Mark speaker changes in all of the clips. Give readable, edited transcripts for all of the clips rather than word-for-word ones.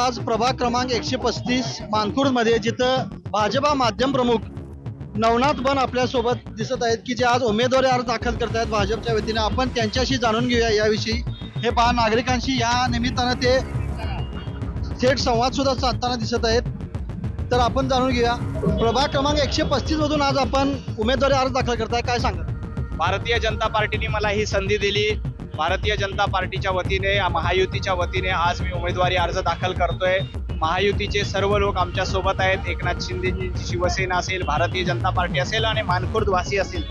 Speaker 1: आज प्रभाग क्रमांक 135 मानखुर्दमध्ये, जिथं भाजपा माध्यम प्रमुख नवनाथ बन आपल्यासोबत दिसत आहेत, की जे आज उमेदवारी अर्ज दाखल करत आहेत भाजपच्या वतीने. आपण त्यांच्याशी जाणून घेऊया याविषयी. हे पहा, नागरिकांशी या निमित्तानं ते थेट संवाद सुद्धा साधताना दिसत आहेत. तर आपण जाणून घेऊया, प्रभाग क्रमांक 135 मधून आज आपण उमेदवारी अर्ज दाखल करताय, काय सांगा?
Speaker 2: भारतीय जनता पार्टीने मला ही संधी दिली. भारतीय जनता पार्टीच्या वतीने, महायुतीच्या वतीने आज मी उमेदवारी अर्ज दाखल करतोय. महायुतीचे सर्व लोक आमच्या सोबत आहेत. एकनाथ शिंदेची शिवसेना असेल, भारतीय जनता पार्टी असेल आणि मानखुर्दवासी असेल,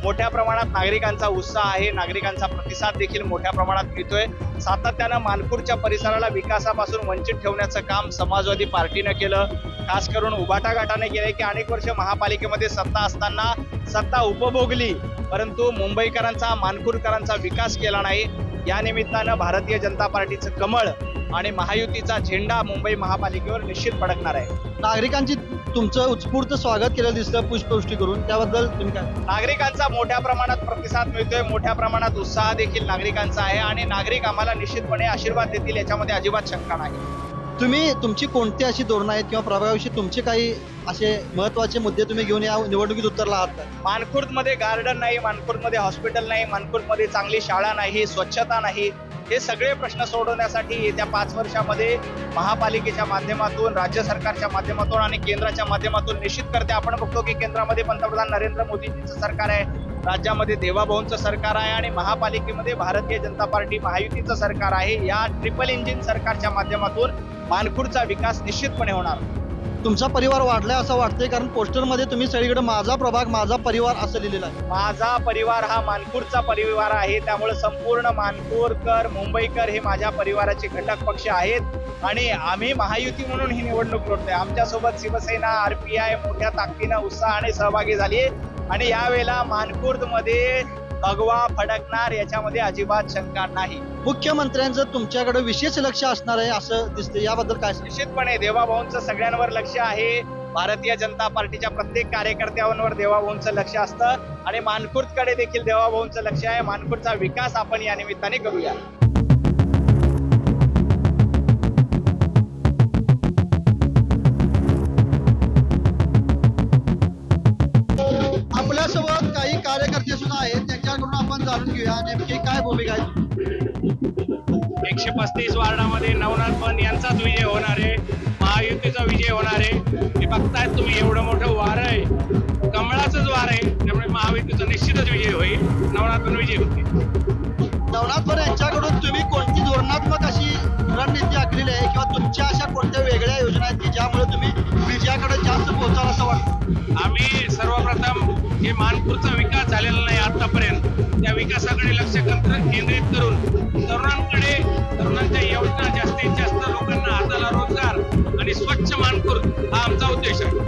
Speaker 2: मोठ्या प्रमाणात नागरिकांचा उत्साह आहे. नागरिकांचा प्रतिसाद देखील मोठ्या प्रमाणात मिळतोय. सातत्यानं मानखुर्दच्या परिसराला विकासापासून वंचित ठेवण्याचं काम समाजवादी पार्टीनं केलं. खास करून उभाटा गटाने केलंय, की अनेक वर्ष महापालिकेमध्ये सत्ता असताना सत्ता उपभोगली, परंतु मुंबईकरांचा, मानखुर्दकरांचा विकास केला नाही. या निमित्तानं भारतीय जनता पार्टीचं कमळ आणि महायुतीचा झेंडा मुंबई महापालिकेवर निश्चित फडकणार आहे.
Speaker 1: नागरिकांची तुमचं उत्स्फूर्त स्वागत केलं दिसतं पुष्पवृष्टी करून, त्याबद्दल तुम्ही काय?
Speaker 2: नागरिकांचा मोठ्या प्रमाणात प्रतिसाद मिळतोय, मोठ्या प्रमाणात उत्साह देखील नागरिकांचा आहे आणि नागरिक आम्हाला निश्चितपणे आशीर्वाद देतील, याच्यामध्ये अजिबात शंका नाही.
Speaker 1: तुमची कोणती अशी धोरणं आहेत किंवा प्रभागाविषयी तुमचे काही असे महत्त्वाचे मुद्दे तुम्ही घेऊन या निवडणुकीत उतरला आहात का?
Speaker 2: मानखुर्दमध्ये गार्डन नाही, मानखुर्दमध्ये हॉस्पिटल नाही, मानखुर्दमध्ये चांगली शाळा नाही, स्वच्छता नाही, हे सगळे प्रश्न सोडवण्यासाठी येत्या 5 वर्षामध्ये महापालिकेच्या माध्यमातून, राज्य सरकारच्या माध्यमातून आणि केंद्राच्या माध्यमातून निश्चित करते. आपण बघतो की केंद्रामध्ये पंतप्रधान नरेंद्र मोदींचं सरकार आहे, राज्यामध्ये देवाभाऊंचं सरकार आहे आणि महापालिकेमध्ये भारतीय जनता पार्टी महायुतीचं सरकार आहे. या ट्रिपल इंजिन सरकारच्या माध्यमातून मानखुर्दचा विकास निश्चितपणे होणार.
Speaker 1: तुमचा परिवार वाढलाय असं वाटतंय, कारण पोस्टरमध्ये तुम्ही सगळीकडे माझा प्रभाग माझा परिवार असं लिहिलेलं आहे.
Speaker 2: माझा परिवार हा मानखुर्दचा परिवार आहे, त्यामुळे संपूर्ण मानखुर्दकर, मुंबईकर हे माझ्या परिवाराचे घटक पक्ष आहेत आणि आम्ही महायुती म्हणून ही निवडणूक लढतोय. आमच्यासोबत शिवसेना, RPI मोठ्या ताकदीनं, उत्साहाने सहभागी झाली आहे आणि यावेळेला मानखुर्दमध्ये भगवा फडकणार, याच्यामध्ये अजिबात शंका नाही.
Speaker 1: मुख्यमंत्र्यांचं तुमच्याकडे विशेष लक्ष असणार आहे असं दिसतं, याबद्दल काय सांगाल?
Speaker 2: निश्चितपणे देवाभाऊंचं सगळ्यांवर लक्ष आहे. भारतीय जनता पार्टीच्या प्रत्येक कार्यकर्त्यांवर देवाभाऊंचं लक्ष असतं आणि मानखुर्दकडे देखील देवाभाऊंचं लक्ष आहे. मानखुर्दचा विकास आपण या निमित्ताने करूया.
Speaker 1: आपल्यासोबत काही कार्यकर्ते सुद्धा आहेत, त्यांच्याकडून आपण जाणून घेऊया नेमकी काय भूमिका आहे.
Speaker 2: 135 वार्डामध्ये नवनाथ बन यांचाच विजय होणार आहे, महायुतीचा विजय होणार आहे. हे बघताय तुम्ही, एवढं मोठं वार आहे, कमळाचंच वार आहे, त्यामुळे महायुतीचा निश्चितच विजय होईल, नवनाथ बन विजय होतील.
Speaker 1: नवनाथ बन यांच्याकडून तुम्ही कोणती धोरणात्मक अशी रणनीती आखलेली आहे किंवा तुमच्या अशा कोणत्या वेगळ्या योजना आहेत की ज्यामुळे तुम्ही विजयाकडे जास्त पोहोचाल असं वाटतं?
Speaker 2: आम्ही सर्वप्रथम हे मानखुर्दचा विकास झालेला नाही आतापर्यंत, त्या विकासाकडे लक्ष केंद्रित करून तरुणांच्या योजना, जास्तीत जास्त लोकांना हाताला रोजगार आणि स्वच्छ मानखुर्द हा आमचा उद्देश आहे.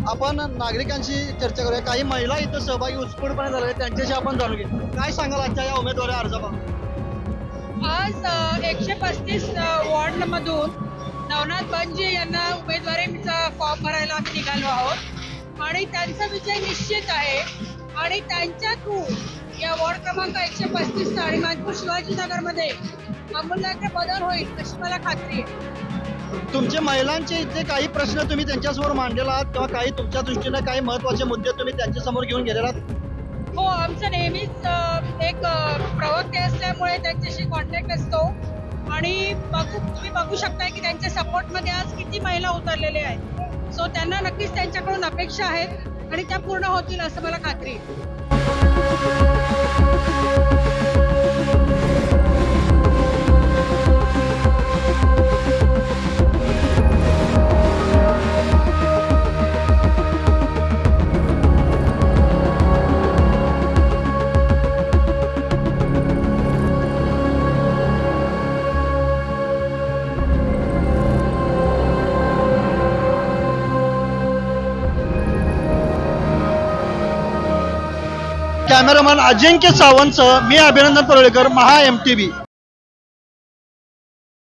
Speaker 1: आपण नागरिकांशी चर्चा करूया. काही महिला इथं सहभागी उत्स्फूर्तपणे झाले, त्यांच्याशी आपण जाणून घेऊ. काय सांगाल आजच्या या उमेदवारी अर्जाबाबत?
Speaker 3: आज 135 वॉर्डमधून नवनाथ बनजी यांना उमेदवारीचा फॉर्म भरायला आम्ही निघालो आहोत आणि त्यांचा विजय निश्चित आहे आणि त्यांच्या थ्रू या वॉर्ड क्रमांक 135 आणि मानखुर्द शिवाजीनगरमध्ये आमूलाग्र बदल होईल अशी मला खात्री आहे.
Speaker 1: तुमचे महिलांचे इथे काही प्रश्न तुम्ही त्यांच्यासमोर मांडलेला आहात किंवा काही तुमच्या दृष्टीने काही महत्त्वाचे मुद्दे तुम्ही त्यांच्यासमोर घेऊन गेलेला आहात?
Speaker 3: हो, आमचं नेहमीच एक प्रवक्ते असल्यामुळे त्यांच्याशी कॉन्टॅक्ट असतो आणि तुम्ही बघू शकता की त्यांच्या सपोर्टमध्ये आज किती महिला उतरलेले आहेत. सो त्यांना नक्कीच त्यांच्याकडून अपेक्षा आहेत आणि त्या पूर्ण होतील असं मला खात्री आहे.
Speaker 1: कॅमेरामॅन अजिंक्य सावंतसह मी अभिनंदन परोळेकर, महा MTV.